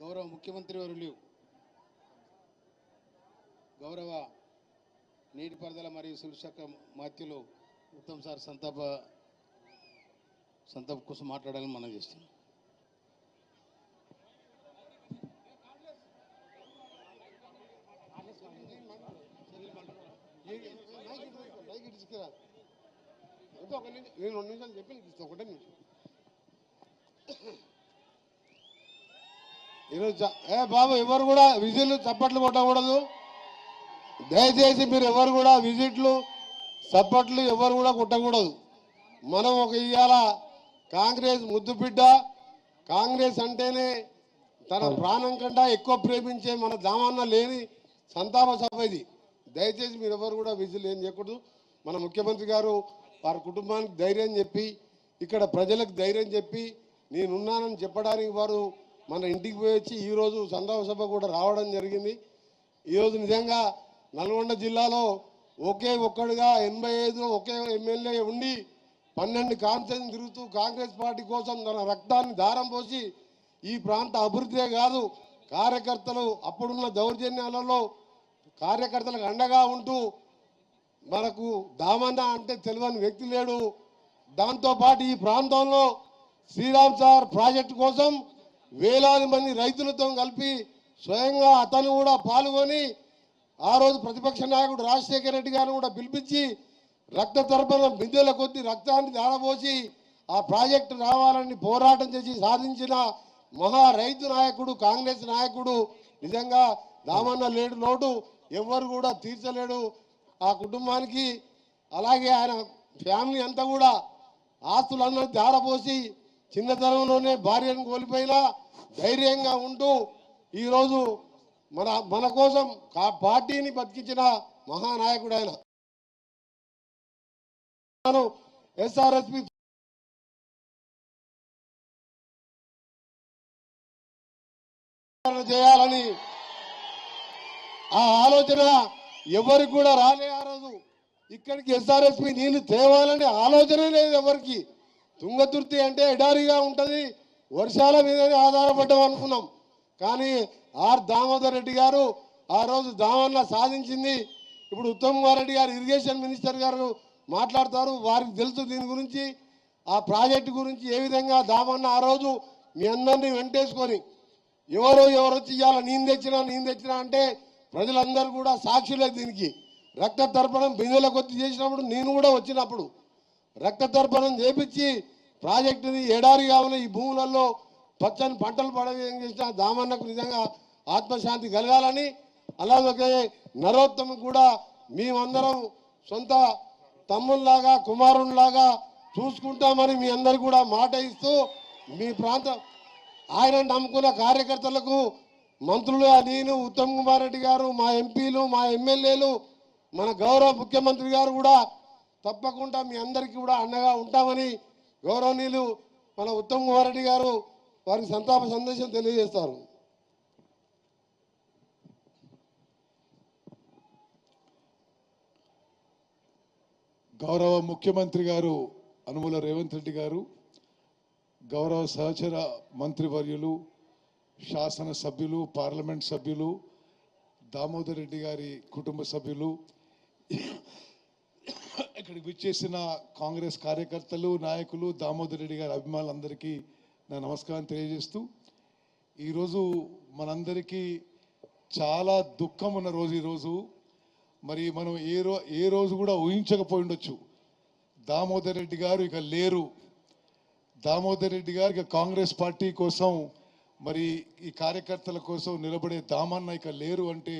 గౌరవ ముఖ్యమంత్రి వర్యులు గౌరవ నీటిపారుదల మరియు శుల్శాఖ మాత్యులు ఉత్తమ్ సార్ సంతాప కోసం మాట్లాడాలని మనం చేస్తున్నాం. ఈరోజు బాబు ఎవరు కూడా విజిట్లు చప్పట్లు కొట్టకూడదు. దయచేసి మీరు ఎవరు కూడా విజిట్లు చప్పట్లు ఎవరు కూడా కొట్టకూడదు. మనం ఒక ఇవాళ కాంగ్రెస్ ముద్దు బిడ్డ, కాంగ్రెస్ అంటేనే తన ప్రాణం కంటే ఎక్కువ ప్రేమించే మన దామన్న లేని సంతాప సభ ఇది. దయచేసి మీరు ఎవరు కూడా విజిల్ ఏం చేయకూడదు. మన ముఖ్యమంత్రి గారు వారి కుటుంబానికి ధైర్యం చెప్పి, ఇక్కడ ప్రజలకు ధైర్యం చెప్పి నేనున్నానని చెప్పడానికి వారు మన ఇంటికి పోయి వచ్చి ఈరోజు సంతాప సభ కూడా రావడం జరిగింది. ఈరోజు నిజంగా నల్గొండ జిల్లాలో ఒకే ఒక్కడుగా 85 ఒకే ఎమ్మెల్యే ఉండి 12 కాన్స్టిట్యూన్సీ తిరుగుతూ కాంగ్రెస్ పార్టీ కోసం తన రక్తాన్ని దారం పోసి ఈ ప్రాంత అభివృద్ధే కాదు, కార్యకర్తలు అప్పుడున్న దౌర్జన్యాలలో కార్యకర్తలకు అండగా ఉంటూ మనకు దామన్న అంటే తెలియని వ్యక్తి లేడు. దాంతోపాటు ఈ ప్రాంతంలో శ్రీరామ్ సార్ ప్రాజెక్టు కోసం వేలాది మంది రైతులతో కలిపి స్వయంగా అతను కూడా పాల్గొని ఆ రోజు ప్రతిపక్ష నాయకుడు రాజశేఖర రెడ్డి గారిని కూడా పిలిపించి రక్త తర్పణం బిందెల కొద్ది రక్తాన్ని దాడబోసి ఆ ప్రాజెక్టు రావాలని పోరాటం చేసి సాధించిన మహా రైతు నాయకుడు, కాంగ్రెస్ నాయకుడు. నిజంగా దామన్న లేడు లోటు ఎవరు కూడా తీర్చలేడు ఆ కుటుంబానికి. అలాగే ఆయన ఫ్యామిలీ అంతా కూడా ఆస్తులన్నీ దారపోసి చిన్నతనంలోనే భార్యను కోల్పోయినా ధైర్యంగా ఉంటూ ఈరోజు మన కోసం పార్టీని బతికించిన మహానాయకుడు ఆయన. ఎస్ఆర్ఎస్పి చేయాలని ఆ ఆలోచన ఎవరికి కూడా రాలే. ఆ రోజు ఇక్కడికి ఎస్ఆర్ఎస్పి నీళ్లు తేవాలని ఆలోచన లేదు ఎవరికి. తుంగతుర్తి అంటే ఎడారిగా ఉంటుంది, వర్షాల మీదనే ఆధారపడ్డాం అనుకున్నాం. కానీ ఆర్ దామోదర్ రెడ్డి గారు ఆ రోజు దామన్న సాధించింది. ఇప్పుడు ఉత్తమ్ కుమార్ రెడ్డి గారు ఇరిగేషన్ మినిస్టర్ గారు మాట్లాడతారు, వారికి తెలుసు దీని గురించి, ఆ ప్రాజెక్టు గురించి ఏ విధంగా దామన్న ఆ రోజు మీ అందరినీ వెంటేసుకొని ఎవరు వచ్చి ఇవాళ నేను తెచ్చినా అంటే ప్రజలందరూ కూడా సాక్షులే. దీనికి రక్త తర్పణం బిందెల కొద్ది చేసినప్పుడు నేను కూడా వచ్చినప్పుడు రక్త తర్పణం చేపించి ప్రాజెక్టుని ఎడారిగా ఉన్న ఈ భూములలో పచ్చని పంటలు పడవేం చేసిన దామన్నకు నిజంగా ఆత్మశాంతి కలగాలని, అలాగే నరోత్తమ్ కూడా మేమందరం సొంత తమ్ముళ్లాగా కుమారునిలాగా చూసుకుంటామని మీ అందరు కూడా మాట ఇస్తూ మీ ప్రాంతం ఆయన నమ్ముకున్న కార్యకర్తలకు మంత్రులు నేను, ఉత్తమ్ కుమార్ రెడ్డి గారు, మా ఎంపీలు, మా ఎమ్మెల్యేలు, మన గౌరవ ముఖ్యమంత్రి గారు కూడా తప్పకుండా మీ అందరికీ కూడా అండగా ఉంటామని గౌరవనీయులు మన ఉత్తమ్ కుమార్ రెడ్డి గారు వారికి సంతాప సందేశం తెలియజేస్తారు. గౌరవ ముఖ్యమంత్రి గారు అనుముల రేవంత్ రెడ్డి గారు, గౌరవ సహచర మంత్రివర్యులు, శాసనసభ్యులు, పార్లమెంట్ సభ్యులు, దామోదర్ రెడ్డి గారి కుటుంబ సభ్యులు, ఇక్కడికి విచ్చేసిన కాంగ్రెస్ కార్యకర్తలు, నాయకులు, దామోదర్ రెడ్డి గారి అభిమానులందరికీ నా నమస్కారం తెలియజేస్తూ, ఈరోజు మనందరికీ చాలా దుఃఖం ఉన్న రోజు ఈరోజు. మరి మనం ఏ రోజు కూడా ఊహించకపోయి ఉండొచ్చు. దామోదర్ రెడ్డి గారు ఇక లేరు. దామోదర్ రెడ్డి గారు ఇక కాంగ్రెస్ పార్టీ కోసం, మరి ఈ కార్యకర్తల కోసం నిలబడే దామన్న ఇక లేరు అంటే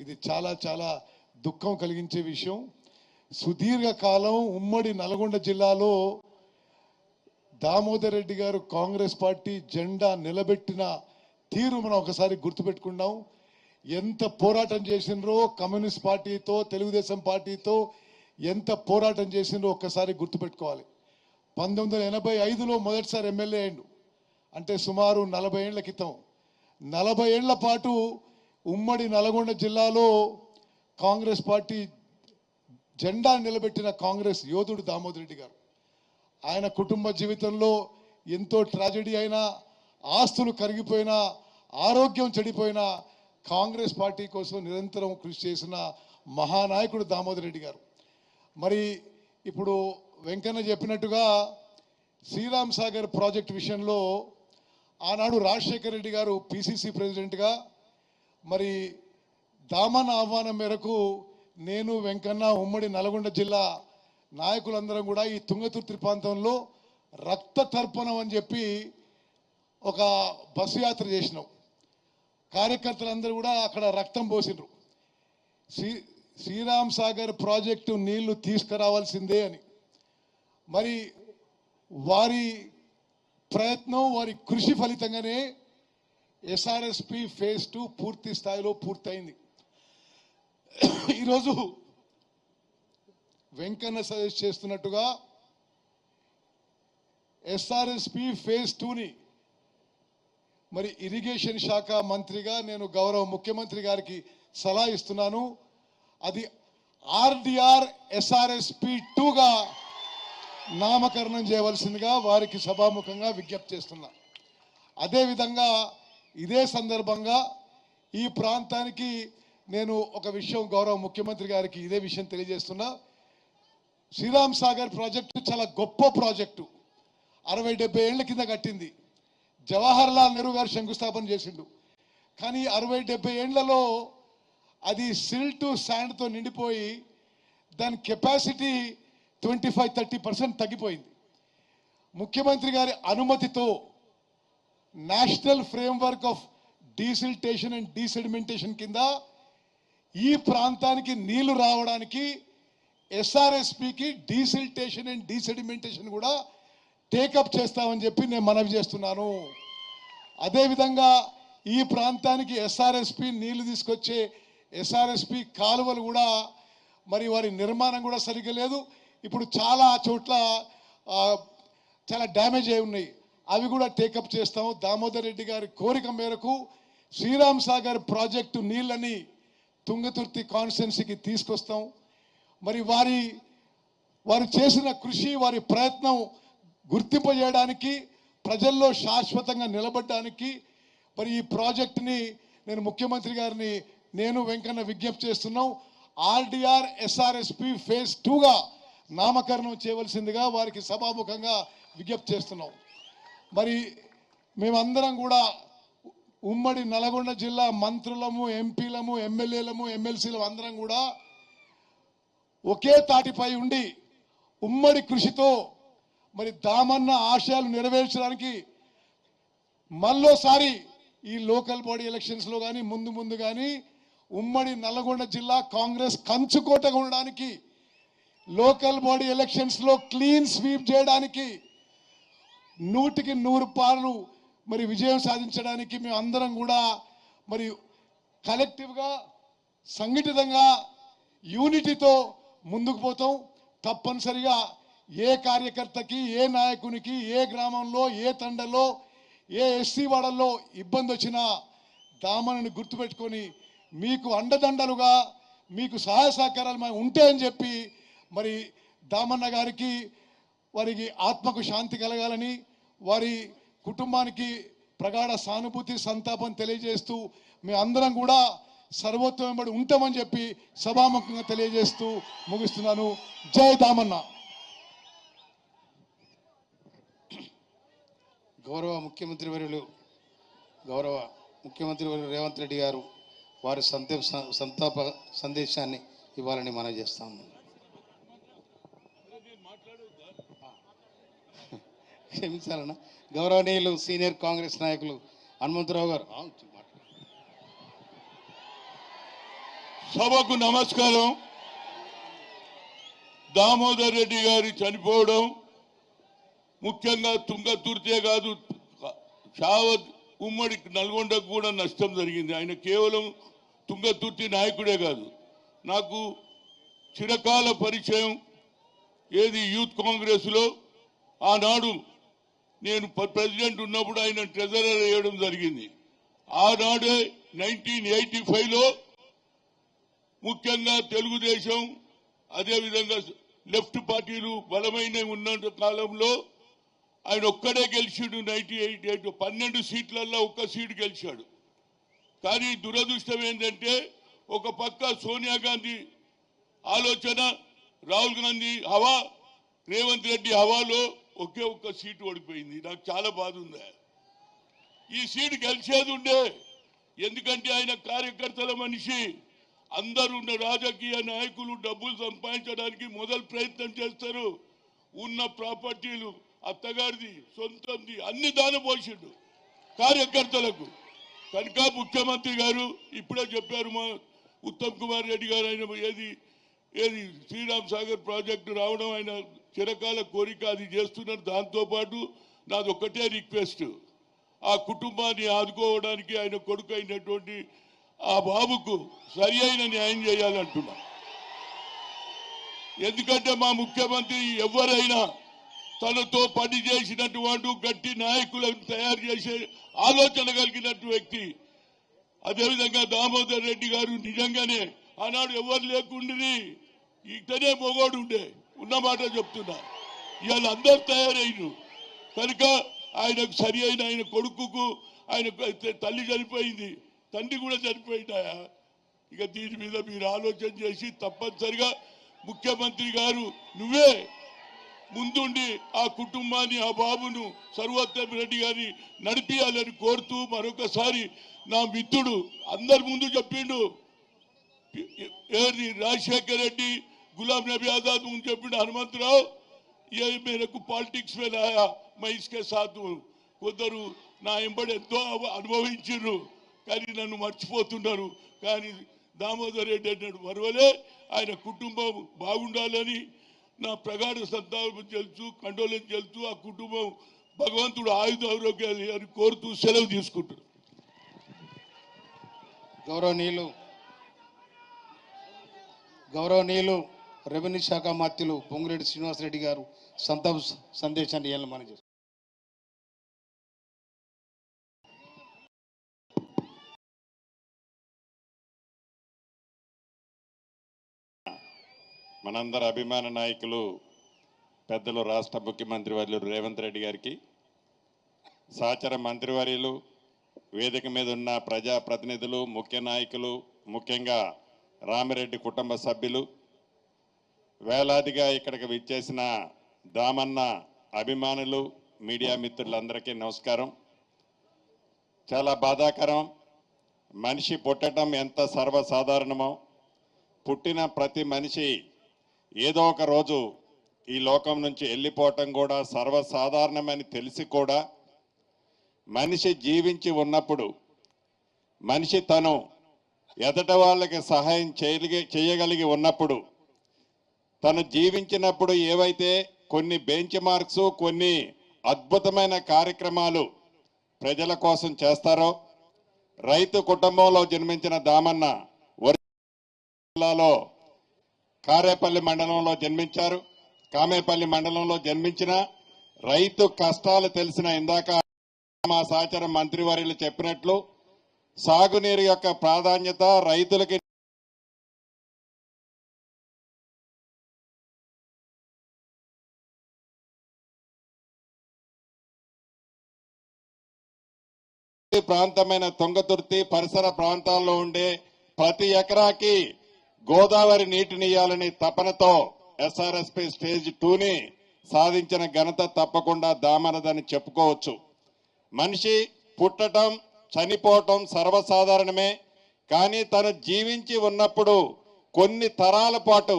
ఇది చాలా చాలా దుఃఖం కలిగించే విషయం. సుదీర్ఘకాలం ఉమ్మడి నల్గొండ జిల్లాలో దామోదర్ రెడ్డి గారు కాంగ్రెస్ పార్టీ జెండా నిలబెట్టిన తీరు మనం ఒకసారి గుర్తుపెట్టుకున్నాం. ఎంత పోరాటం చేసినరో కమ్యూనిస్ట్ పార్టీతో, తెలుగుదేశం పార్టీతో ఎంత పోరాటం చేసినరో ఒక్కసారి గుర్తుపెట్టుకోవాలి. 1985లో మొదటిసారి ఎమ్మెల్యే అయ్యిండు, అంటే సుమారు 40 ఏళ్ల క్రితం. 40 ఏళ్ల పాటు ఉమ్మడి నల్గొండ జిల్లాలో కాంగ్రెస్ పార్టీ జెండా నిలబెట్టిన కాంగ్రెస్ యోధుడు దామోదర్ రెడ్డి గారు. ఆయన కుటుంబ జీవితంలో ఎంతో ట్రాజెడీ అయినా, ఆస్తులు కరిగిపోయినా ఆరోగ్యం చెడిపోయిన కాంగ్రెస్ పార్టీ కోసం నిరంతరం కృషి చేసిన మహానాయకుడు దామోదర్ రెడ్డి గారు. మరి ఇప్పుడు వెంకన్న చెప్పినట్టుగా శ్రీరామ్ సాగర్ ప్రాజెక్ట్ విషయంలో ఆనాడు రాజశేఖర రెడ్డి గారు పిసిసి ప్రెసిడెంట్గా మరి దామన్న ఆహ్వానం మేరకు నేను వెంకన్న ఉమ్మడి నల్గొండ జిల్లా నాయకులందరం కూడా ఈ తుంగతుర్తి ప్రాంతంలో రక్త తర్పణం అని చెప్పి ఒక బస్సు యాత్ర చేసినాం. కార్యకర్తలందరూ కూడా అక్కడ రక్తం పోసినారు. శ్రీరామ్ సాగర్ ప్రాజెక్టు నీళ్లు తీసుకురావాల్సిందే అని. మరి వారి ప్రయత్నం, వారి కృషి ఫలితంగానే ఎస్ఆర్ఎస్పి ఫేజ్ 2 పూర్తి స్థాయిలో పూర్తయింది. ఈరోజు వెంకన్న సజెస్ట్ చేస్తున్నట్టుగా ఎస్ఆర్ఎస్పి ఫేజ్ 2ని మరి ఇరిగేషన్ శాఖ మంత్రిగా నేను గౌరవ ముఖ్యమంత్రి గారికి సలహా ఇస్తున్నాను. అది ఆర్డిఆర్ ఎస్ఆర్ఎస్పి 2గా నామకరణం చేయవలసిందిగా వారికి సభాముఖంగా విజ్ఞప్తి చేస్తున్నా. అదేవిధంగా ఇదే సందర్భంగా ఈ ప్రాంతానికి నేను ఒక విషయం గౌరవ ముఖ్యమంత్రి గారికి ఇదే విషయం తెలియజేస్తున్నా. శ్రీరామ్ సాగర్ ప్రాజెక్టు చాలా గొప్ప ప్రాజెక్టు. 60-70 ఏళ్ల కింద కట్టింది. జవహర్ లాల్ నెహ్రూ గారు శంకుస్థాపన చేసిండు. కానీ 60-70 ఏళ్లలో అది సిల్ టు శాండ్తో నిండిపోయి దాని కెపాసిటీ 25-30% తగ్గిపోయింది. ముఖ్యమంత్రి గారి అనుమతితో national framework of desiltation and desedimentation కింద ఈ ప్రాంతానికి నీళ్లు రావడానికి ఎస్ఆర్ఎస్పికి డీసిల్టేషన్ అండ్ డీసెడిమెంటేషన్ కూడా టేకప్ చేస్తామని చెప్పి నేను మనవి చేస్తున్నాను. అదేవిధంగా ఈ ప్రాంతానికి ఎస్ఆర్ఎస్పి నీళ్లు తీసుకొచ్చే ఎస్ఆర్ఎస్పి కాలువలు కూడా మరి వారి నిర్మాణం కూడా సరిగ్గా లేదు. ఇప్పుడు చాలా చోట్ల చాలా డ్యామేజ్ అయి ఉన్నాయి. అవి కూడా టేకప్ చేస్తాము. దామోదర్ రెడ్డి గారి కోరిక మేరకు శ్రీరామ్ సాగర్ ప్రాజెక్టు నీళ్ళని తుంగతుర్తి కాన్స్టిట్యున్సీకి తీసుకొస్తాం. మరి వారు చేసిన కృషి, వారి ప్రయత్నం గుర్తింపు చేయడానికి, ప్రజల్లో శాశ్వతంగా నిలబడడానికి మరి ఈ ప్రాజెక్టుని నేను ముఖ్యమంత్రి గారిని నేను వెంకన్న విజ్ఞప్తి చేస్తున్నాం. ఆర్డిఆర్ ఎస్ఆర్ఎస్పి ఫేజ్ 2గా నామకరణం చేయవలసిందిగా వారికి సభాముఖంగా విజ్ఞప్తి చేస్తున్నాం. మరి మేమందరం కూడా ఉమ్మడి నల్గొండ జిల్లా మంత్రులము, ఎంపీలము, ఎమ్మెల్యేలము, ఎమ్మెల్సీలు అందరం కూడా ఒకే తాటిపై ఉండి ఉమ్మడి కృషితో మరి దామన్న ఆశయాలు నెరవేర్చడానికి మళ్ళోసారి ఈ లోకల్ బాడీ ఎలక్షన్స్లో కానీ ముందు కానీ ఉమ్మడి నల్గొండ జిల్లా కాంగ్రెస్ కంచుకోటగా ఉండడానికి, లోకల్ బాడీ ఎలక్షన్స్లో క్లీన్ స్వీప్ చేయడానికి, 100కి 100 పాలు మరి విజయం సాధించడానికి మేము అందరం కూడా మరి కలెక్టివ్గా, సంఘటితంగా, యూనిటీతో ముందుకు పోతాం. తప్పనిసరిగా ఏ కార్యకర్తకి, ఏ నాయకునికి, ఏ గ్రామంలో, ఏ తండలో, ఏ ఎస్సీ వాడల్లో ఇబ్బంది వచ్చినా దామన్నని గుర్తుపెట్టుకొని మీకు అండదండలుగా, మీకు సహాయ సహకారాలు మేము ఉంటాయని చెప్పి మరి దామన్న గారికి, వారికి ఆత్మకు శాంతి కలగాలని, వారి కుటుంబానికి ప్రగాఢ సానుభూతి, సంతాపం తెలియజేస్తూ మేము అందరం కూడా సర్వోత్తమబడి ఉంటామని చెప్పి సభాముఖంగా తెలియజేస్తూ ముగిస్తున్నాను. జై దామన్న. గౌరవ ముఖ్యమంత్రి వర్యులు రేవంత్ రెడ్డి గారు వారి సంతాప సందేశాన్ని ఇవ్వాలని మనవి చేస్తా ఉన్నాను. క్షమించాలన్నా. గౌరవనీయులు సీనియర్ కాంగ్రెస్ నాయకులు హనుమంతరావు గారు. సభకు నమస్కారం. దామోదర్ రెడ్డి గారి చనిపోవడం ముఖ్యంగా తుంగతుర్తే కాదు, షావత్ ఉమ్మడి నల్గొండకు కూడా నష్టం జరిగింది. ఆయన కేవలం తుంగతుర్తి నాయకుడే కాదు, నాకు చిరకాల పరిచయం. ఏది యూత్ కాంగ్రెస్లో ఆనాడు నేను ప్రెసిడెంట్ ఉన్నప్పుడు ఆయన ట్రెజరర్ వేయడం జరిగింది. ఆనాడే 1985లో ముఖ్యంగా తెలుగుదేశం, అదేవిధంగా లెఫ్ట్ పార్టీలు బలమైన ఉన్న కాలంలో ఆయన ఒక్కడే గెలిచాడు. 1988 12 సీట్లలో ఒక్క సీటు గెలిచాడు. కానీ దురదృష్టం ఏంటంటే ఒక పక్క సోనియా గాంధీ ఆలోచన, రాహుల్ గాంధీ హవా, రేవంత్ రెడ్డి హవాలో ఒకే ఒక్క సీటు ఓడిపోయింది. నాకు చాలా బాధ ఉంది. ఈ సీటు గెలిచేది ఉండే, ఎందుకంటే ఆయన కార్యకర్తల మనిషి. అందరున్న రాజకీయ నాయకులు డబ్బులు సంపాదించడానికి మొదలు ప్రయత్నం చేస్తారు. ఉన్న ప్రాపర్టీలు అత్తగారిది, సొంతంది అన్ని దానపోసిండు కార్యకర్తలకు. కనుక ముఖ్యమంత్రి గారు ఇప్పుడే చెప్పారు, మా ఉత్తమ్ కుమార్ రెడ్డి గారు, ఆయన ఏది శ్రీరామ్ సాగర్ ప్రాజెక్టు రావడం ఆయన చిరకాల కోరిక, అది చేస్తున్నారు. దాంతోపాటు నాది ఒక్కటే రిక్వెస్ట్, ఆ కుటుంబాన్ని ఆదుకోవడానికి ఆయన కొడుకు అయినటువంటి ఆ బాబుకు సరి అయిన న్యాయం చేయాలంటున్నా. ఎందుకంటే మా ముఖ్యమంత్రి ఎవరైనా తనతో పని చేసినటువంటి గట్టి నాయకులను తయారు చేసే ఆలోచన కలిగినట్టు వ్యక్తి. అదేవిధంగా దామోదర్ రెడ్డి గారు నిజంగానే ఆనాడు ఎవరు లేకుండి ఇతనే మొగోడు ఉండే, ఉన్నమాట చెప్తున్నా. ఇవాళ అందరు తయారైన కనుక ఆయనకు సరి అయిన, ఆయన కొడుకుకు, ఆయన తల్లి చనిపోయింది, తండ్రి కూడా చనిపోయినాయా. ఇక దీని మీద మీరు ఆలోచన చేసి తప్పనిసరిగా ముఖ్యమంత్రి గారు నువ్వే ముందుండి ఆ కుటుంబాన్ని, ఆ బాబును, సర్వోత్తమ్ రెడ్డి గారిని నడిపియాలని కోరుతూ మరొకసారి నా మిత్రుడు అందరి ముందు చెప్పిండు, రాజశేఖర్ రెడ్డి, गुलाम नबी आजाद ముందు చెప్పిండు, హనుమంతరావు ये मेरे को पॉलिटिक्स में लाया, मैं इसके साथ हूँ. కొందరు నా ఎంబడి ఎంతో అనుభవించారు కానీ నన్ను మర్చిపోతున్నారు. కానీ దామోదర్ రెడ్డి అన్నాడు మరవలే, ఆయన కుటుంబం బాగుండాలని నా ప్రగాఢ సంతాపం తెలుసు, కండోలెన్స్ తెలుసు. ఆ కుటుంబం భగవంతుడు ఆయుధ ఆరోగ్యాలు అని కోరుతూ సెలవు తీసుకుంటారు. గౌరవనీయులు రెవెన్యూ శాఖ మంత్రులు పొంగులేటి శ్రీనివాసరెడ్డి గారు సంతాప సందేశాన్ని ఇవ్వాలని మనం చేస్తాం. మనందరి అభిమాన నాయకులు పెద్దలు రాష్ట్ర ముఖ్యమంత్రి వర్యులు రేవంత్ రెడ్డి గారికి, సహచర మంత్రివర్యులు, వేదిక మీద ఉన్న ప్రజాప్రతినిధులు, ముఖ్య నాయకులు, ముఖ్యంగా రామిరెడ్డి కుటుంబ సభ్యులు, వేలాదిగా ఇక్కడికి విచ్చేసిన దామన్న అభిమానులు, మీడియా మిత్రులందరికీ నమస్కారం. చాలా బాధాకరం, మనిషి పుట్టడం ఎంత సర్వసాధారణమో, పుట్టిన ప్రతి మనిషి ఏదో ఒక రోజు ఈ లోకం నుంచి వెళ్ళిపోవటం కూడా సర్వసాధారణమని తెలిసి కూడా మనిషి జీవించి ఉన్నప్పుడు, మనిషి తను ఎదట వాళ్ళకి సహాయం చేయగలిగి ఉన్నప్పుడు, తను జీవించినప్పుడు ఏవైతే కొన్ని బెంచ్ మార్క్స్, కొన్ని అద్భుతమైన కార్యక్రమాలు ప్రజల కోసం చేస్తారో, రైతు కుటుంబంలో జన్మించిన దామన్న జిల్లాలో కారేపల్లి మండలంలో జన్మించారు. కామేపల్లి మండలంలో జన్మించిన రైతు కష్టాలు తెలిసిన, ఇందాక మా సహచర మంత్రివర్యులు చెప్పినట్లు, సాగునీరు యొక్క ప్రాధాన్యత, రైతులకి ప్రాంతమైన తుంగతుర్తి పరిసర ప్రాంతాల్లో ఉండే ప్రతి ఎకరాకి గోదావరి నీటిని ఇయ్యాలని తపనతో ఎస్ఆర్ఎస్పీ స్టేజ్ 2ని సాధించిన ఘనత తప్పకుండా దామనదని చెప్పుకోవచ్చు. మనిషి పుట్టడం, చనిపోవటం సర్వసాధారణమే. కానీ తను జీవించి ఉన్నప్పుడు కొన్ని తరాల పాటు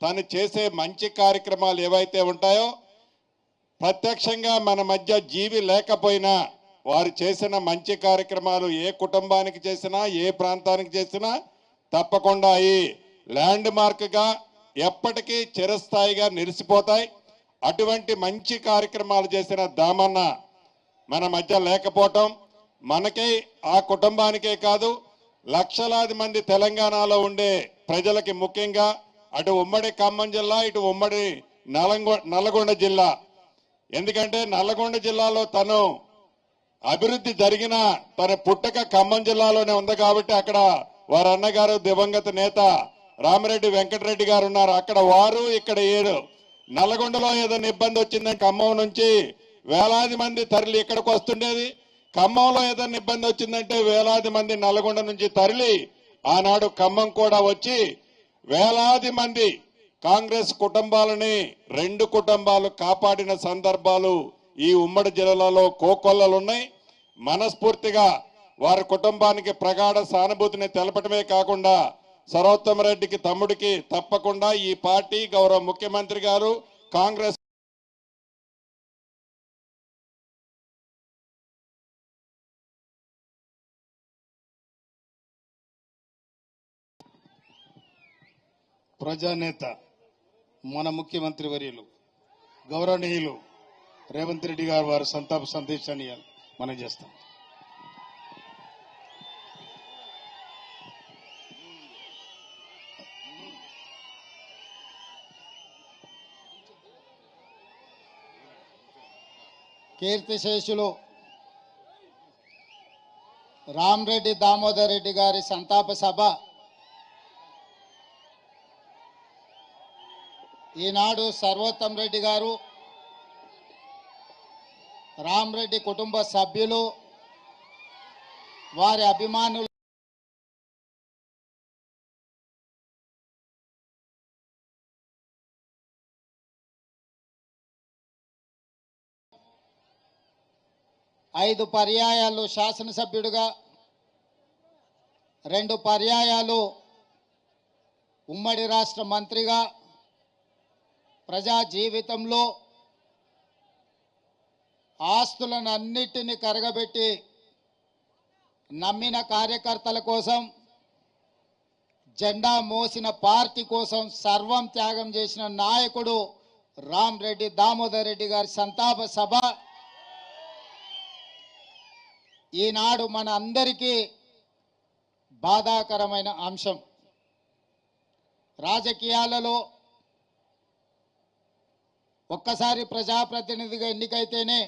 తను చేసే మంచి కార్యక్రమాలు ఏవైతే ఉంటాయో, ప్రత్యక్షంగా మన మధ్య జీవి లేకపోయినా వారు చేసిన మంచి కార్యక్రమాలు ఏ కుటుంబానికి చేసినా, ఏ ప్రాంతానికి చేసినా తప్పకుండా ఈ ల్యాండ్ మార్క్గా ఎప్పటికీ చిరస్థాయిగా నిలిచిపోతాయి. అటువంటి మంచి కార్యక్రమాలు చేసిన దామన్న మన మధ్య లేకపోవటం మనకి, ఆ కుటుంబానికే కాదు, లక్షలాది మంది తెలంగాణలో ఉండే ప్రజలకి, ముఖ్యంగా అటు ఉమ్మడి ఖమ్మం జిల్లా, ఇటు ఉమ్మడి నల్లగొండ జిల్లా. ఎందుకంటే నల్లగొండ జిల్లాలో తను అభివృద్ధి జరిగిన, తన పుట్టక ఖమ్మం జిల్లాలోనే ఉంది కాబట్టి అక్కడ వారి అన్నగారు దివంగత నేత రామిరెడ్డి వెంకటరెడ్డి గారు ఉన్నారు. అక్కడ వారు, ఇక్కడ 7. నల్లగొండలో ఏదైనా ఇబ్బంది వచ్చిందని ఖమ్మం నుంచి వేలాది మంది తరలి ఇక్కడికి వస్తుండేది. ఖమ్మంలో ఏదైనా ఇబ్బంది వచ్చిందంటే వేలాది మంది నల్గొండ నుంచి తరలి ఆనాడు ఖమ్మం కూడా వచ్చి వేలాది మంది కాంగ్రెస్ కుటుంబాలని 2 కుటుంబాలు కాపాడిన సందర్భాలు ఈ ఉమ్మడి జిల్లాలో కోకొల్లలున్నాయి. మనస్ఫూర్తిగా వారి కుటుంబానికి ప్రగాఢ సానుభూతిని తెలపడమే కాకుండా సర్వోత్తమరెడ్డికి తమ్ముడికి తప్పకుండా ఈ పార్టీ గౌరవ ముఖ్యమంత్రి గారు కాంగ్రెస్ ప్రజానేత మన ముఖ్యమంత్రి వర్యులు గౌరవనీయులు రేవంత్ రెడ్డి గారు వారి సంతాప సందేశాన్ని మనం చేస్తాం. కీర్తిశేషులు రామరెడ్డి దామోదర్ రెడ్డి గారి సంతాప సభ ఈనాడు సర్వోత్తమ్ రెడ్డి గారు రామరెడ్డి కుటుంబ సభ్యులు వారి అభిమానులు ఐదు పర్యాయాలు శాసనసభ్యుడిగా 2 పర్యాయాలు ఉమ్మడి రాష్ట్ర మంత్రిగా ప్రజా జీవితంలో ఆస్తులను అన్నిటిని కరగబెట్టి నమ్మిన కార్యకర్తల కోసం జెండా మోసిన పార్టీ కోసం సర్వం త్యాగం చేసిన నాయకుడు రామరెడ్డి దామోదర్ రెడ్డి గారి సంతాప సభ ఈనాడు మన అందరికీ బాధాకరమైన అంశం. రాజకీయాలలో ఒక్కసారి ప్రజాప్రతినిధిగా ఎన్నికైతేనే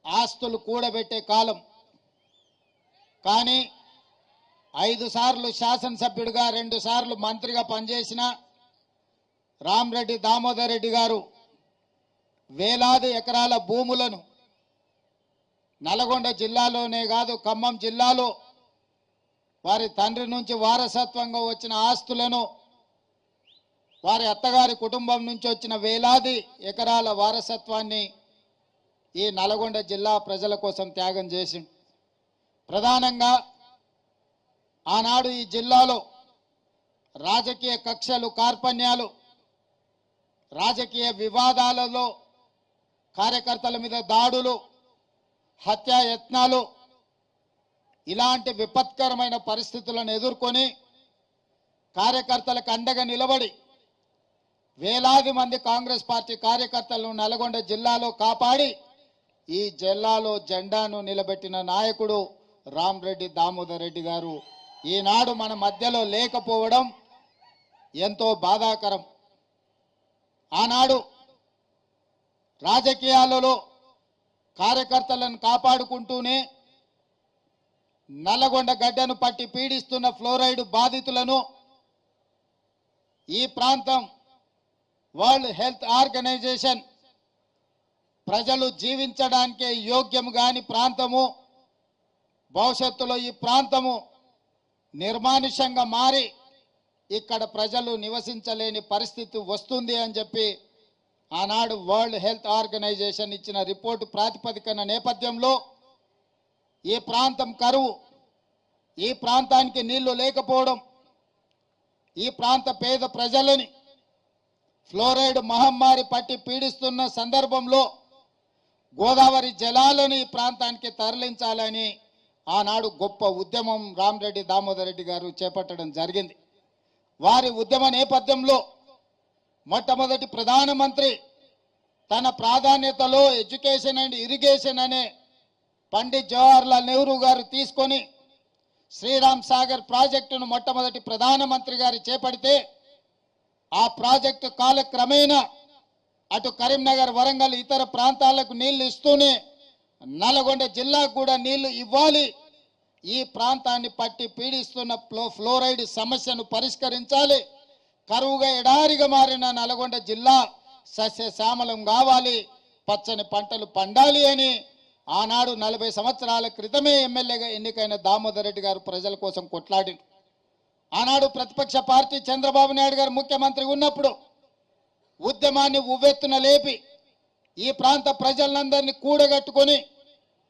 ఆస్తులు కూడబెట్టే కాలం. కానీ 5 సార్లు శాసనసభ్యుడిగా 2 సార్లు మంత్రిగా పనిచేసిన రామరెడ్డి దామోదర్ రెడ్డి గారు వేలాది ఎకరాల భూములను నల్గొండ జిల్లాలోనే కాదు ఖమ్మం జిల్లాలో వారి తండ్రి నుంచి వారసత్వంగా వచ్చిన ఆస్తులను వారి అత్తగారి కుటుంబం నుంచి వచ్చిన వేలాది ఎకరాల వారసత్వాన్ని ఈ నల్గొండ జిల్లా ప్రజల కోసం త్యాగం చేసి ప్రధానంగా ఆనాడు ఈ జిల్లాలో రాజకీయ కక్షలు కార్పణ్యాలు రాజకీయ వివాదాలలో కార్యకర్తల మీద దాడులు హత్యాయత్నాలు ఇలాంటి విపత్కరమైన పరిస్థితులను ఎదుర్కొని కార్యకర్తలకు అండగా నిలబడి వేలాది మంది కాంగ్రెస్ పార్టీ కార్యకర్తలను నల్గొండ జిల్లాలో కాపాడి ఈ జిల్లాలో జెండాను నిలబెట్టిన నాయకుడు రామరెడ్డి దామోదర్ రెడ్డి గారు ఈనాడు మన మధ్యలో లేకపోవడం ఎంతో బాధాకరం. ఆనాడు రాజకీయాలలో కార్యకర్తలను కాపాడుకుంటూనే నల్లగొండ గడ్డను పట్టి పీడిస్తున్న ఫ్లోరైడ్ బాధితులను ఈ ప్రాంతం వరల్డ్ హెల్త్ ఆర్గనైజేషన్ ప్రజలు జీవించడానికే యోగ్యం కాని ప్రాంతము, భవిష్యత్తులో ఈ ప్రాంతము నిర్మానుష్యంగా మారి ఇక్కడ ప్రజలు నివసించలేని పరిస్థితి వస్తుంది అని చెప్పి ఆనాడు వరల్డ్ హెల్త్ ఆర్గనైజేషన్ ఇచ్చిన రిపోర్టు ప్రాతిపదికన నేపథ్యంలో ఈ ప్రాంతం కరువు, ఈ ప్రాంతానికి నీళ్లు లేకపోవడం, ఈ ప్రాంత పేద ప్రజలని ఫ్లోరైడ్ మహమ్మారి పట్టి పీడిస్తున్న సందర్భంలో గోదావరి జలాలను ఈ ప్రాంతానికి తరలించాలని ఆనాడు గొప్ప ఉద్యమం రామరెడ్డి దామోదర్ రెడ్డి గారు చేపట్టడం జరిగింది. వారి ఉద్యమ నేపథ్యంలో మొట్టమొదటి ప్రధానమంత్రి తన ప్రాధాన్యతలో ఎడ్యుకేషన్ అండ్ ఇరిగేషన్ అనే పండిత్ జవహర్లాల్ నెహ్రూ గారు తీసుకొని శ్రీరామ్ సాగర్ ప్రాజెక్టును మొట్టమొదటి ప్రధానమంత్రి గారు చేపడితే ఆ ప్రాజెక్టు కాలక్రమేణా అటు కరీంనగర్, వరంగల్ ఇతర ప్రాంతాలకు నీళ్లు ఇస్తూనే నల్గొండ జిల్లాకు కూడా నీళ్లు ఇవ్వాలి, ఈ ప్రాంతాన్ని పట్టి పీడిస్తున్న ఫ్లోరైడ్ సమస్యను పరిష్కరించాలి, కరువుగా ఎడారిగా మారిన నల్గొండ జిల్లా సస్యశ్యామలం కావాలి, పచ్చని పంటలు పండాలి అని ఆనాడు 40 సంవత్సరాల క్రితమే ఎమ్మెల్యేగా ఎన్నికైన దామోదర్ రెడ్డి గారు ప్రజల కోసం కొట్లాడి ఆనాడు ప్రతిపక్ష పార్టీ చంద్రబాబు నాయుడు గారు ముఖ్యమంత్రి ఉన్నప్పుడు ఉద్యమాన్ని ఉవ్వెత్తున లేపి ఈ ప్రాంత ప్రజలందరినీ కూడగట్టుకొని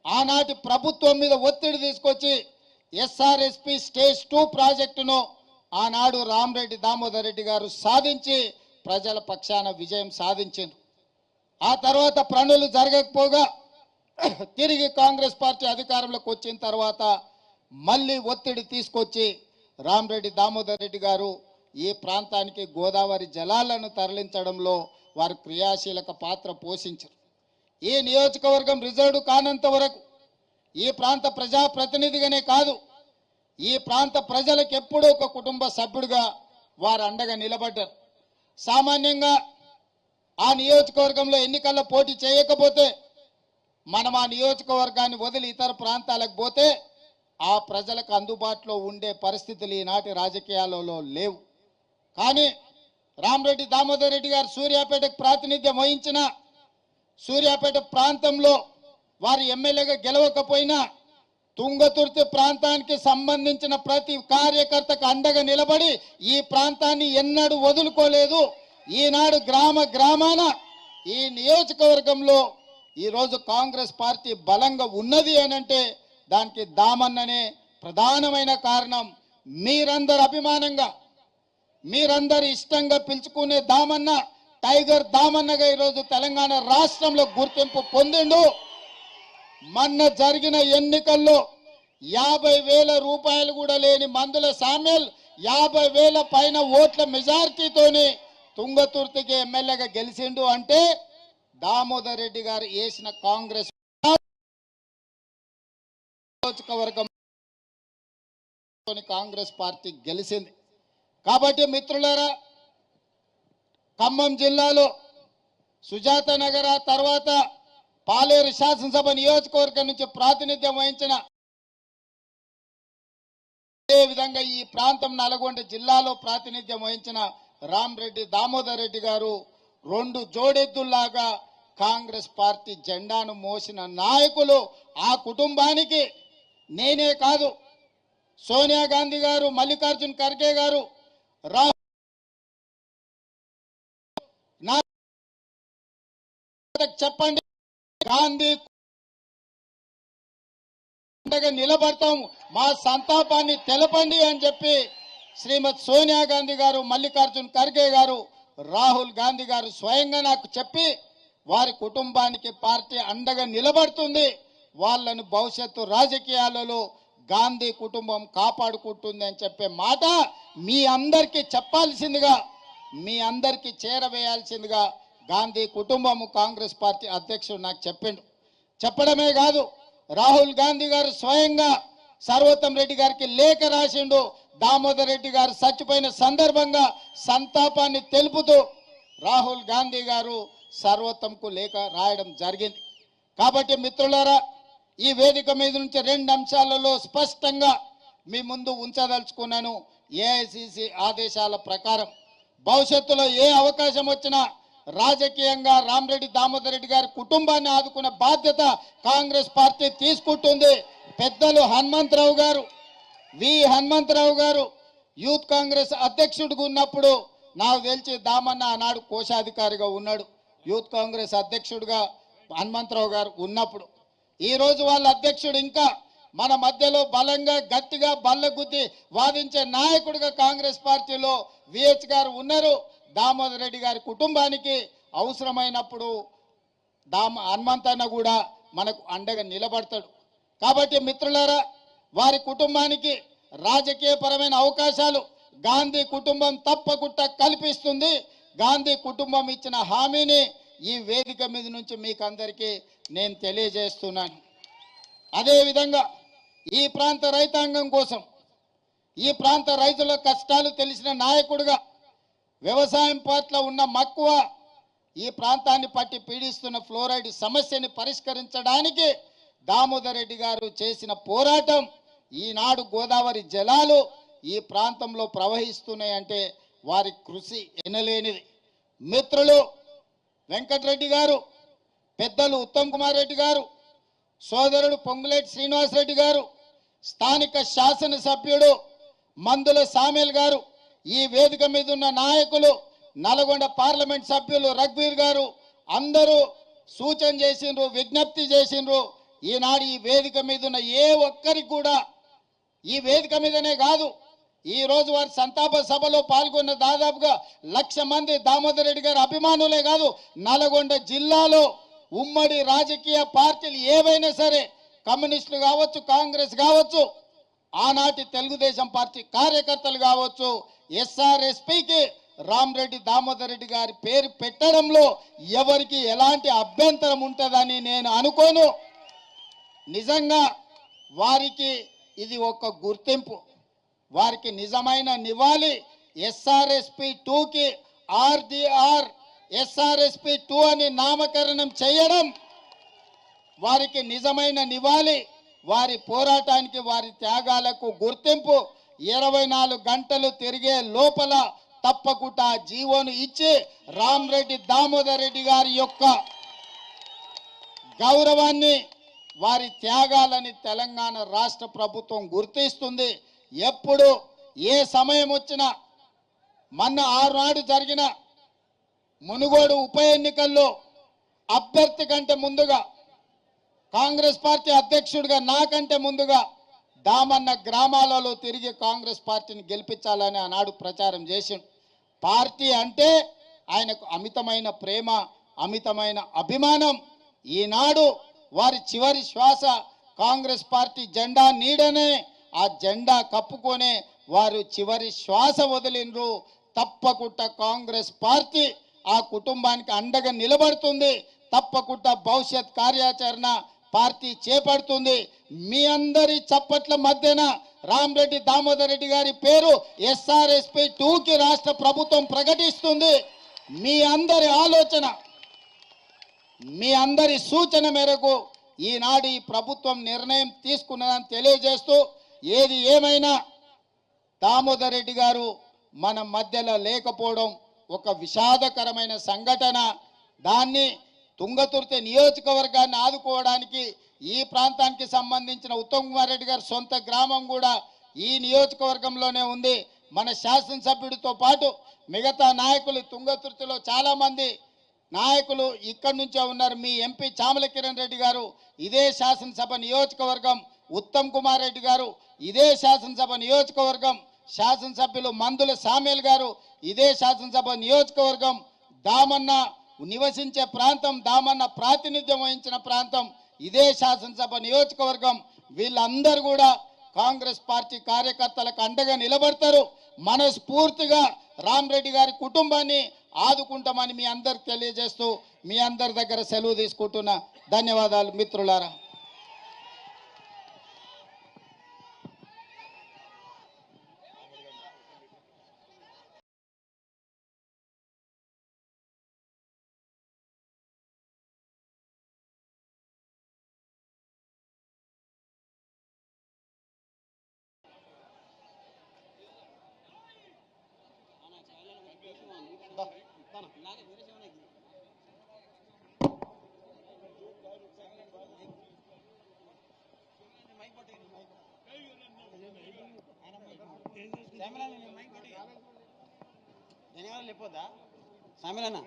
ఆనాటి ప్రభుత్వం మీద ఒత్తిడి తీసుకొచ్చి ఎస్ఆర్ఎస్పి స్టేజ్ 2 ప్రాజెక్టును ఆనాడు రామరెడ్డి దామోదర్ రెడ్డి గారు సాధించి ప్రజల పక్షాన విజయం సాధించారు. ఆ తర్వాత పనులు జరగకపోగా తిరిగి కాంగ్రెస్ పార్టీ అధికారంలోకి వచ్చిన తర్వాత మళ్ళీ ఒత్తిడి తీసుకొచ్చి రామరెడ్డి దామోదర్ రెడ్డి గారు ఈ ప్రాంతానికి గోదావరి జలాలను తరలించడంలో వారు క్రియాశీలక పాత్ర పోషించారు. ఈ నియోజకవర్గం రిజర్వ్ కానంత వరకు ఈ ప్రాంత ప్రజాప్రతినిధిగానే కాదు, ఈ ప్రాంత ప్రజలకు ఎప్పుడూ ఒక కుటుంబ సభ్యుడిగా వారు అండగా నిలబడ్డారు. సామాన్యంగా ఆ నియోజకవర్గంలో ఎన్నికల్లో పోటీ చేయకపోతే మనం ఆ నియోజకవర్గాన్ని వదిలి ఇతర ప్రాంతాలకు పోతే ఆ ప్రజలకు అందుబాటులో ఉండే పరిస్థితులు ఈనాటి రాజకీయాలలో లేవు. కానీ రామరెడ్డి దామోదర్ రెడ్డి గారు సూర్యాపేటకు ప్రాతినిధ్యం వహించిన సూర్యాపేట ప్రాంతంలో వారి ఎమ్మెల్యేగా గెలవకపోయినా తుంగతుర్తి ప్రాంతానికి సంబంధించిన ప్రతి కార్యకర్తకు అండగా నిలబడి ఈ ప్రాంతాన్ని ఎన్నడూ వదులుకోలేదు. ఈనాడు గ్రామాన ఈ నియోజకవర్గంలో ఈరోజు కాంగ్రెస్ పార్టీ బలంగా ఉన్నది అనంటే దానికి దామన్ననే ప్రధానమైన కారణం. మీరందరు అభిమానంగా మీరందరు ఇష్టంగా పిలుచుకునే దామన్న టైగర్ దామన్నగా ఈరోజు తెలంగాణ రాష్ట్రంలో గుర్తింపు పొందిండు. మొన్న జరిగిన ఎన్నికల్లో 50,000 రూపాయలు కూడా లేని మందుల సామ్యల్ 50,000 పైన ఓట్ల మెజార్టీతోని తుంగతుర్తికి ఎమ్మెల్యేగా గెలిచిండు అంటే దామోదర్ రెడ్డి గారు వేసిన కాంగ్రెస్ నియోజకవర్గం కాంగ్రెస్ పార్టీ గెలిచింది. కాబట్టి మిత్రులారా, ఖమ్మం జిల్లాలో సుజాత నగర తర్వాత పాలేరు శాసనసభ నియోజకవర్గం నుంచి ప్రాతినిధ్యం వహించిన అదే విధంగా ఈ ప్రాంతం నల్గొండ జిల్లాలో ప్రాతినిధ్యం వహించిన రామరెడ్డి దామోదర్ రెడ్డి గారు 2 జోడెద్దుల్లాగా కాంగ్రెస్ పార్టీ జెండాను మోసిన నాయకులు. ఆ కుటుంబానికి నేనే కాదు, సోనియా గాంధీ గారు, మల్లికార్జున్ ఖర్గే గారు, చెప్పండి, గాంధీ నిలబడతాం, మా సంతాపాన్ని తెలపండి అని చెప్పి శ్రీమతి సోనియా గాంధీ గారు, మల్లికార్జున్ ఖర్గే గారు, రాహుల్ గాంధీ గారు స్వయంగా నాకు చెప్పి వారి కుటుంబానికి పార్టీ అండగా నిలబడుతుంది, వాళ్ళను భవిష్యత్తు రాజకీయాలలో గాంధీ కుటుంబం కాపాడుకుంటుంది అని చెప్పే మాట మీ అందరికీ చెప్పాల్సిందిగా, మీ అందరికీ చేరవేయాల్సిందిగా గాంధీ కుటుంబము కాంగ్రెస్ పార్టీ అధ్యక్షుడు నాకు చెప్పిండు. చెప్పడమే కాదు, రాహుల్ గాంధీ గారు స్వయంగా సర్వోత్తం రెడ్డి గారికి లేఖ రాసిండు. దామోదర్ రెడ్డి గారు చచ్చిపోయిన సందర్భంగా సంతాపాన్ని తెలుపుతూ రాహుల్ గాంధీ గారు సర్వోత్తంకు లేఖ రాయడం జరిగింది. కాబట్టి మిత్రులారా, ఈ వేదిక మీద నుంచి 2 అంశాలలో స్పష్టంగా మీ ముందు ఉంచదలుచుకున్నాను. ఏఐసిసి ఆదేశాల ప్రకారం భవిష్యత్తులో ఏ అవకాశం వచ్చినా రాజకీయంగా రామరెడ్డి దామోదర్ రెడ్డి గారి కుటుంబాన్ని ఆదుకునే బాధ్యత కాంగ్రెస్ పార్టీ తీసుకుంటుంది. పెద్దలు హనుమంతరావు గారు, హనుమంతరావు గారు యూత్ కాంగ్రెస్ అధ్యక్షుడిగా ఉన్నప్పుడు నాకు తెలిసి దామన్న ఆనాడు కోశాధికారిగా ఉన్నాడు. యూత్ కాంగ్రెస్ అధ్యక్షుడిగా హనుమంతరావు గారు ఉన్నప్పుడు ఈరోజు వాళ్ళ అధ్యక్షుడు ఇంకా మన మధ్యలో బలంగా గట్టిగా బల్లగుద్ది వాదించే నాయకుడిగా కాంగ్రెస్ పార్టీలో విహెచ్ గారు ఉన్నారు. దామోదర్ రెడ్డి గారి కుటుంబానికి అవసరమైనప్పుడు హనుమంతన్న కూడా మనకు అండగా నిలబడతాడు. కాబట్టి మిత్రులారా, వారి కుటుంబానికి రాజకీయపరమైన అవకాశాలు గాంధీ కుటుంబం తప్పకుండా కల్పిస్తుంది. గాంధీ కుటుంబం ఇచ్చిన హామీని ఈ వేదిక మీద నుంచి మీకు అందరికీ నేను తెలియజేస్తున్నాను. అదేవిధంగా ఈ ప్రాంత రైతాంగం కోసం, ఈ ప్రాంత రైతుల కష్టాలు తెలిసిన నాయకుడిగా, వ్యవసాయం పట్ల ఉన్న మక్కువ, ఈ ప్రాంతాన్ని పట్టి పీడిస్తున్న ఫ్లోరైడ్ సమస్యని పరిష్కరించడానికి దామోదర్ రెడ్డి గారు చేసిన పోరాటం, ఈనాడు గోదావరి జలాలు ఈ ప్రాంతంలో ప్రవహిస్తున్నాయంటే వారి కృషి ఎనలేనిది. మిత్రులు వెంకటరెడ్డి గారు, పెద్దలు ఉత్తమ్ కుమార్ రెడ్డి గారు, సోదరుడు పొంగులేటి శ్రీనివాసరెడ్డి గారు, స్థానిక శాసనసభ్యుడు మందుల సామేల్ గారు, ఈ వేదిక మీద ఉన్న నాయకులు, నల్గొండ పార్లమెంట్ సభ్యులు రఘువీర్ గారు అందరూ సూచన చేసిండ్రు, విజ్ఞప్తి చేసిండ్రు. ఈనాడు ఈ వేదిక మీద ఉన్న ఏ ఒక్కరికి కూడా, ఈ వేదిక మీదనే కాదు, ఈ రోజు వారి సంతాప సభలో పాల్గొన్న దాదాపుగా 1,00,000 మంది దామోదర్ రెడ్డి గారి అభిమానులే కాదు, నల్గొండ జిల్లాలో ఉమ్మడి రాజకీయ పార్టీలు ఏవైనా సరే, కమ్యూనిస్టులు కావచ్చు, కాంగ్రెస్ కావచ్చు, ఆనాటి తెలుగుదేశం పార్టీ కార్యకర్తలు కావచ్చు, ఎస్ఆర్ఎస్పీకి రామరెడ్డి దామోదర్ రెడ్డి గారి పేరు పెట్టడంలో ఎవరికి ఎలాంటి అభ్యంతరం ఉంటుందని నేను అనుకోను. నిజంగా వారికి ఇది ఒక గుర్తింపు, వారికి నిజమైన నివాళి. ఎస్ఆర్ఎస్పీ 2కి ఆర్డీఆర్ ఎస్ఆర్ఎస్పీ 2 అని నామకరణం చేయడం వారికి నిజమైన నివాళి, వారి పోరాటానికి, వారి త్యాగాలకు గుర్తింపు. 24 గంటలు తిరిగే లోపల తప్పకుండా జీవోను ఇచ్చి రామరెడ్డి దామోదర్ రెడ్డి గారి యొక్క గౌరవాన్ని, వారి త్యాగాలని తెలంగాణ రాష్ట్ర ప్రభుత్వం గుర్తిస్తుంది. ఎప్పుడు ఏ సమయం వచ్చినా, మొన్న ఆనాడు జరిగిన మునుగోడు ఉప ఎన్నికల్లో అభ్యర్థి కంటే ముందుగా, కాంగ్రెస్ పార్టీ అధ్యక్షుడిగా నాకంటే ముందుగా దామన్న గ్రామాలలో తిరిగి కాంగ్రెస్ పార్టీని గెలిపించాలని ఆనాడు ప్రచారం చేసిండు. పార్టీ అంటే ఆయనకు అమితమైన ప్రేమ, అమితమైన అభిమానం. ఈనాడు వారి చివరి శ్వాస కాంగ్రెస్ పార్టీ జెండా నీడనే, ఆ జెండా కప్పుకొనే వారు చివరి శ్వాస వదిలిండ్రు. తప్పకుండా కాంగ్రెస్ పార్టీ ఆ కుటుంబానికి అండగా నిలబడుతుంది. తప్పకుండా భవిష్యత్ కార్యాచరణ పార్టీ చేపడుతుంది. మీ అందరి చప్పట్ల మధ్యన రామరెడ్డి దామోదర్ రెడ్డి గారి పేరు ఎస్ఆర్ఎస్పీ 2కి రాష్ట్ర ప్రభుత్వం ప్రకటిస్తుంది. మీ అందరి ఆలోచన, మీ అందరి సూచన మేరకు ఈనాడు ఈ ప్రభుత్వం నిర్ణయం తీసుకున్నదని తెలియజేస్తూ, ఏది ఏమైనా దామోదర్ రెడ్డి గారు మన మధ్యలో లేకపోవడం ఒక విషాదకరమైన సంఘటన. దాన్ని తుంగతుర్తి నియోజకవర్గాన్ని ఆదుకోవడానికి ఈ ప్రాంతానికి సంబంధించిన ఉత్తమ్ కుమార్ రెడ్డి గారి సొంత గ్రామం కూడా ఈ నియోజకవర్గంలోనే ఉంది. మన శాసనసభ్యుడితో పాటు మిగతా నాయకులు తుంగతుర్తిలో చాలా మంది నాయకులు ఇక్కడి నుంచే ఉన్నారు. మీ ఎంపీ చామల కిరణ్ రెడ్డి గారు ఇదే శాసనసభ నియోజకవర్గం, ఉత్తమ్ కుమార్ రెడ్డి గారు ఇదే శాసనసభ నియోజకవర్గం, శాసనసభ్యులు మందుల సామేల్ గారు ఇదే శాసనసభ నియోజకవర్గం, దామన్న నివసించే ప్రాంతం, దామన్న ప్రాతినిధ్యం వహించిన ప్రాంతం ఇదే శాసనసభ నియోజకవర్గం. వీళ్ళందరూ కూడా కాంగ్రెస్ పార్టీ కార్యకర్తలకు అండగా నిలబడతారు. మనస్ఫూర్తిగా రామరెడ్డి గారి కుటుంబాన్ని ఆదుకుంటామని మీ అందరికి తెలియజేస్తూ మీ అందరి దగ్గర సెలవు తీసుకుంటున్నా. ధన్యవాదాలు మిత్రులారా. ధన్యవాదాలు లేకపోద్దా సామిలన్నా.